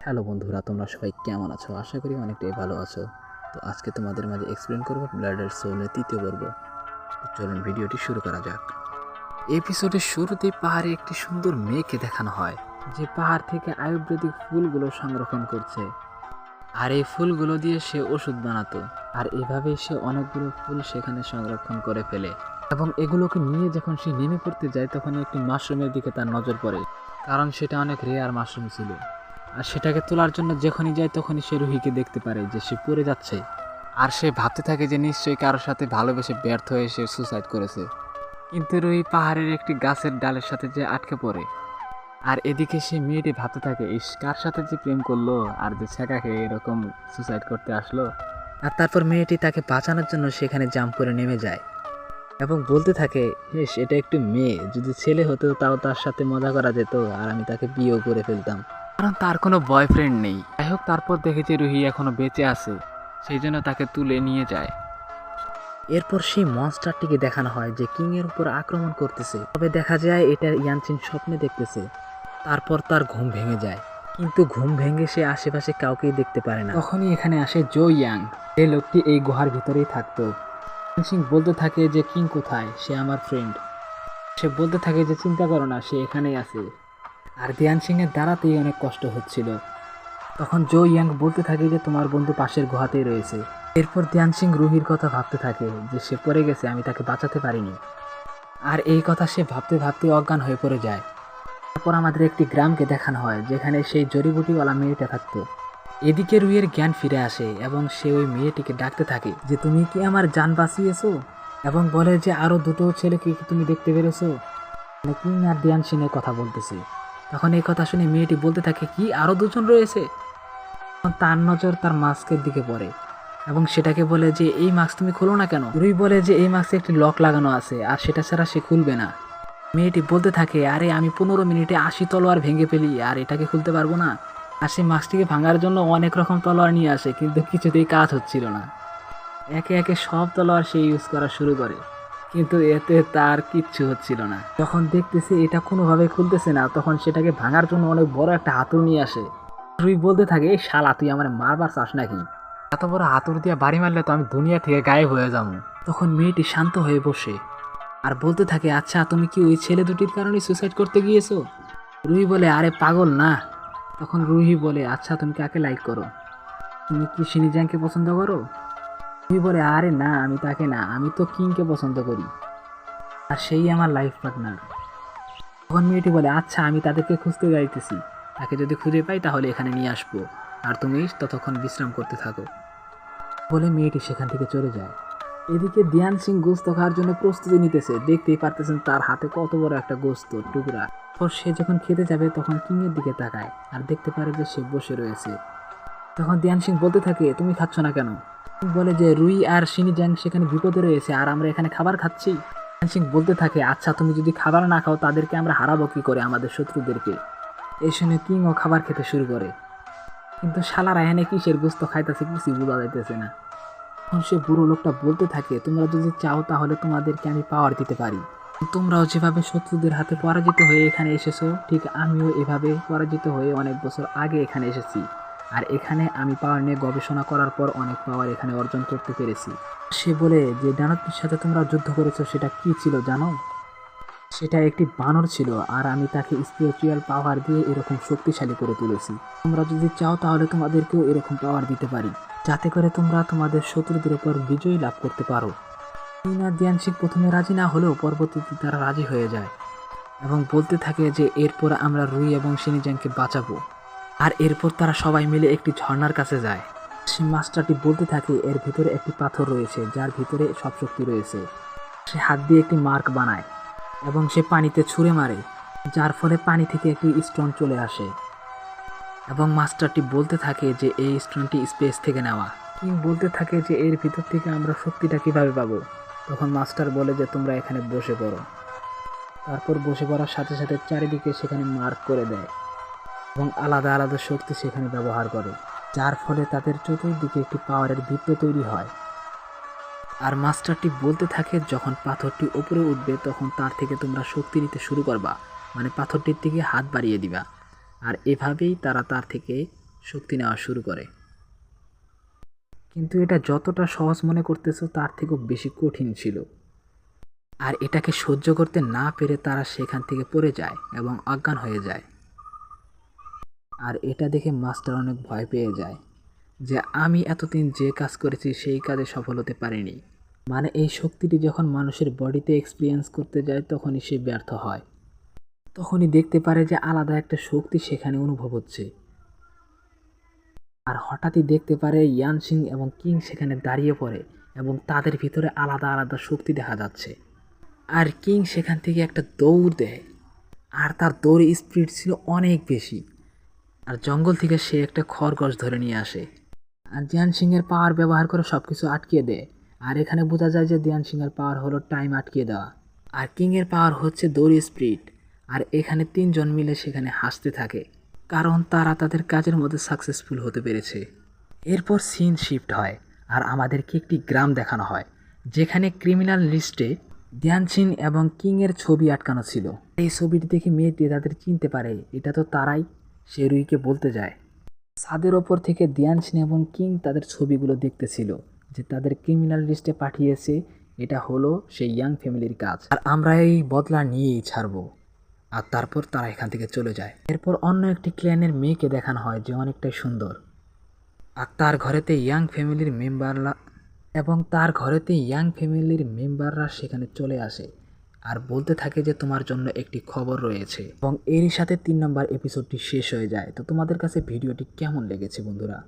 Hello বন্ধুরা, তোমরা সবাই কেমন আছো? আশা করি অনেকটাই ভালো আছো। তো আজকে তোমাদের মাঝে এক্সপ্লেন করবো ব্লাডের সোলের তৃতীয় পর্ব। চলুন ভিডিওটি শুরু করা যাক। এপিসোডের শুরুতেই পাহাড়ে একটি সুন্দর মেয়েকে দেখানো হয়, যে পাহাড় থেকে আয়ুর্বেদিক ফুলগুলো সংরক্ষণ করছে। আর এই ফুলগুলো দিয়ে সে ওষুধ বানাতো। আর এভাবেই সে অনেকগুলো ফুল সেখানে সংরক্ষণ করে ফেলে। এবং এগুলোকে নিয়ে যখন সে নেমে পড়তে যায়, তখনই একটি মাশরুমের দিকে তার নজর পড়ে, কারণ সেটা অনেক রেয়ার মাশরুম ছিল। আর সেটাকে তোলার জন্য যখনই যায় তখনই সে রুহিকে দেখতে পারে যে সে পড়ে যাচ্ছে। আর সে ভাবতে থাকে যে নিশ্চয়ই কারোর সাথে ভালোবেসে ব্যর্থ হয়ে সে সুসাইড করেছে। কিন্তু রুহি পাহাড়ের একটি গাছের ডালের সাথে যে আটকে পড়ে। আর এদিকে সে মেয়েটি ভাবতে থাকে, ইস, কার সাথে যে প্রেম করলো আর যে ছেঁকা খেয়ে এরকম সুসাইড করতে আসলো। আর তারপর মেয়েটি তাকে বাঁচানোর জন্য সেখানে জাম্প করে নেমে যায় এবং বলতে থাকে, হেস, এটা একটু মেয়ে, যদি ছেলে হতো তাও তার সাথে মজা করা যেত আর আমি তাকে বিয়েও করে ফেলতাম, কারণ তার কোনো বয়ফ্রেন্ড নেই। যাই হোক, তারপর দেখেছে রুহি এখনো বেঁচে আছে, সেই জন্য তাকে তুলে নিয়ে যায়। এরপর সেই মনস্টারটিকে দেখানো হয় যে কিং এর উপর আক্রমণ করতেছে। তবে দেখা যায় এটা ইয়ানচিন স্বপ্নে দেখতেছে। তারপর তার ঘুম ভেঙে যায়, কিন্তু ঘুম ভেঙে সে আশেপাশে কাউকেই দেখতে পারে না। তখনই এখানে আসে জো ইয়াং। এই লোকটি এই গুহার ভিতরেই থাকতো। সিং বলতে থাকে যে কিং কোথায়, সে আমার ফ্রেন্ড। সে বলতে থাকে যে চিন্তা করো না, সে এখানেই আছে। আর দিয়ান সিং এর দাঁড়াতেই অনেক কষ্ট হচ্ছিল। তখন জো ইয়াং বলতে থাকে যে তোমার বন্ধু পাশের গুহাতেই রয়েছে। এরপর দিয়ান সিং রুহির কথা ভাবতে থাকে যে সে পড়ে গেছে, আমি তাকে বাঁচাতে পারিনি। আর এই কথা সে ভাবতে ভাবতে অজ্ঞান হয়ে পড়ে যায়। তারপর আমাদের একটি গ্রামকে দেখানো হয় যেখানে সেই জড়িবুটিওয়ালা মেয়েটা থাকতো। এদিকে রুহির জ্ঞান ফিরে আসে এবং সে ওই মেয়েটিকে ডাকতে থাকে যে তুমি কি আমার জান বাঁচিয়েছো, এবং বলে যে আরো দুটো ছেলেকে কি তুমি দেখতে পেরেছো। মানে কিং আর দিয়ান সিং এর কথা বলতেছে। তখন এই কথা শুনে মেয়েটি বলতে থাকে, কি আরো দুজন রয়েছে? তার নজর তার মাস্কের দিকে পড়ে এবং সেটাকে বলে যে এই মাস্ক তুমি খোলো না কেন। রুই বলে যে এই মাস্কে একটি লক লাগানো আছে আর সেটা ছাড়া সে খুলবে না। মেয়েটি বলতে থাকে, আরে আমি 15 মিনিটে 80 তলোয়ার ভেঙে ফেলি আর এটাকে খুলতে পারবো না। আর সেই মাস্কটিকে ভাঙার জন্য অনেক রকম তলোয়ার নিয়ে আসে, কিন্তু কিছুতেই কাজ হচ্ছিল না। একে একে সব তলোয়ার সে ইউজ করা শুরু করে, কিন্তু এতে তার কিচ্ছু হচ্ছিল না। যখন দেখতেছে এটা কোনোভাবে খুলতেছে না, তখন সেটাকে ভাঙার জন্য অনেক বড় একটা হাতুড়ি নিয়ে আসে। রুই বলতে থাকে, এই শালা, তুই আমার মারবার চাস নাকি? এত বড় হাতুড়ি দিয়ে বাড়ি মারলে তো আমি দুনিয়া থেকে গায়েব হয়ে যাবো। তখন মেয়েটি শান্ত হয়ে বসে আর বলতে থাকে, আচ্ছা তুমি কি ওই ছেলে দুটির কারণে সুসাইড করতে গিয়েছো? রুহি বলে, আরে পাগল না। তখন রুহি বলে, আচ্ছা তুমি কাকে লাইক করো? তুমি কি শিনিজাংকে পছন্দ করো? রুহি বলে, আরে না, আমি তাকে না, আমি তো কিংকে পছন্দ করি আর সেই আমার লাইফ পার্টনার। তখন মেয়েটি বলে, আচ্ছা আমি তাদেরকে খুঁজতে যাইতেছি, তাকে যদি খুঁজে পাই তাহলে এখানে নিয়ে আসবো, আর তুমি ততক্ষণ বিশ্রাম করতে থাকো। বলে মেয়েটি সেখান থেকে চলে যায়। এদিকে দিয়ান সিং গোস্ত খাওয়ার জন্য প্রস্তুতি নিতেছে। দেখতেই পারতেছেন তার হাতে কত বড় একটা গোস্ত টুকরা। পর সে যখন খেতে যাবে তখন কিং এর দিকে তাকায় আর দেখতে পারে যে সে বসে রয়েছে। তখন দিয়ান সিং বলতে থাকে, তুমি খাচ্ছ না কেন? কিং বলে যে রুই আর শিনিজাং সেখানে বিপদে রয়েছে আর আমরা এখানে খাবার খাচ্ছি। দিয়ান সিং বলতে থাকে, আচ্ছা তুমি যদি খাবার না খাও তাদেরকে আমরা হারাবো কি করে, আমাদের শত্রুদেরকে? এই শুনে কিংও খাবার খেতে শুরু করে, কিন্তু শালারা এখানে কিসের গোস্ত খাইতেছে কিছু বোঝা যাইতেছে না। তখন সে বুড়ো লোকটা বলতে থাকে, তোমরা যদি চাও তাহলে তোমাদেরকে আমি পাওয়ার দিতে পারি। তোমরাও যেভাবে শত্রুদের হাতে পরাজিত হয়ে এখানে এসেছো, ঠিক আমিও এভাবে পরাজিত হয়ে অনেক বছর আগে এখানে এসেছি। আর এখানে আমি পাওয়ার নিয়ে গবেষণা করার পর অনেক পাওয়ার এখানে অর্জন করতে পেরেছি। সে বলে যে ডানটির সাথে তোমরা যুদ্ধ করেছো সেটা কি ছিল জানো? সেটা একটি বানর ছিল আর আমি তাকে স্পিরিচুয়াল পাওয়ার দিয়ে এরকম শক্তিশালী করে তুলেছি। তোমরা যদি চাও তাহলে তোমাদেরকেও এরকম পাওয়ার দিতে পারি, যাতে করে তোমরা তোমাদের শত্রুদের উপর বিজয় লাভ করতে পারো। দিয়ান সিং প্রথমে রাজি না হলেও পরবর্তীতে তারা রাজি হয়ে যায় এবং বলতে থাকে যে এরপর আমরা রুই এবং শিনিজাংকে বাঁচাবো। আর এরপর তারা সবাই মিলে একটি ঝর্ণার কাছে যায়। সেই মাস্টারটি বলতে থাকে, এর ভিতরে একটি পাথর রয়েছে যার ভিতরে সব শক্তি রয়েছে। সে হাত দিয়ে একটি মার্ক বানায় এবং সে পানিতে ছুঁড়ে মারে, যার ফলে পানি থেকে একটি স্টোন চলে আসে এবং মাস্টারটি বলতে থাকে যে এই স্টোনটি স্পেস থেকে নেওয়া। কিং বলতে থাকে যে এর ভিতর থেকে আমরা শক্তিটা কিভাবে পাবো? তখন মাস্টার বলে যে তোমরা এখানে বসে পড়ো। তারপর বসে পড়ার সাথে সাথে চারিদিকে সেখানে মার্ক করে দেয় এবং আলাদা আলাদা শক্তি সেখানে ব্যবহার করে, যার ফলে তাদের চতুর্দিকে একটি পাওয়ারের বৃত্ত তৈরি হয়। আর মাস্টারটি বলতে থাকে, যখন পাথরটি উপরে উঠবে তখন তার থেকে তোমরা শক্তি নিতে শুরু করবা, মানে পাথরটির দিকে হাত বাড়িয়ে দিবা। আর এভাবেই তারা তার থেকে শক্তি নেওয়া শুরু করে। কিন্তু এটা যতটা সহজ মনে করতেছো তার থেকেও বেশি কঠিন ছিল। আর এটাকে সহ্য করতে না পেরে তারা সেখান থেকে পড়ে যায় এবং অজ্ঞান হয়ে যায়। আর এটা দেখে মাস্টার অনেক ভয় পেয়ে যায় যে আমি এতদিন যে কাজ করেছি সেই কাজে সফল হতে পারিনি। মানে এই শক্তিটি যখন মানুষের বডিতে এক্সপিরিয়েন্স করতে যায় তখনই সে ব্যর্থ হয়। তখনই দেখতে পারে যে আলাদা একটা শক্তি সেখানে অনুভব হচ্ছে। আর হঠাৎই দেখতে পারে ইয়ান সিং এবং কিং সেখানে দাঁড়িয়ে পড়ে এবং তাদের ভিতরে আলাদা আলাদা শক্তি দেখা যাচ্ছে। আর কিং সেখান থেকে একটা দৌড় দেয়, আর তার দৌড়ের স্পিড ছিল অনেক বেশি। আর জঙ্গল থেকে সে একটা খরগোশ ধরে নিয়ে আসে আর ধ্যান সিংয়ের পাওয়ার ব্যবহার করে সব কিছু আটকিয়ে দেয়। আর এখানে বোঝা যায় যে ধ্যান সিংয়ের পাওয়ার হলো টাইম আটকিয়ে দেওয়া, আর কিংয়ের পাওয়ার হচ্ছে দৌড় স্পিড। আর এখানে তিনজন মিলে সেখানে হাসতে থাকে কারণ তারা তাদের কাজের মধ্যে সাকসেসফুল হতে পেরেছে। এরপর সিন শিফট হয় আর আমাদেরকে একটি গ্রাম দেখানো হয় যেখানে ক্রিমিনাল লিস্টে ধ্যান সিং এবং কিংয়ের ছবি আটকানো ছিল। এই ছবিটি দেখে মেয়েটি তাদের চিনতে পারে, এটা তো তারাই। সে রুইকে বলতে যায়। ছাদের ওপর থেকে ধ্যান সিং এবং কিং তাদের ছবিগুলো দেখতেছিল যে তাদের ক্রিমিনাল লিস্টে পাঠিয়েছে, এটা হলো সেই ইয়াং ফ্যামিলির কাজ, আর আমরা এই বদলা নিয়েই ছাড়বো। আর তারপর তারা এখান থেকে চলে যায়। এরপর অন্য একটি ক্ল্যানের মেয়েকে দেখানো হয় যে অনেকটাই সুন্দর, আর তার ঘরেতে ইয়াং ফ্যামিলির মেম্বাররা সেখানে চলে আসে আর বলতে থাকে যে তোমার জন্য একটি খবর রয়েছে। এবং এরই সাথে 3 নম্বর এপিসোডটি শেষ হয়ে যায়। তো তোমাদের কাছে ভিডিওটি কেমন লেগেছে বন্ধুরা?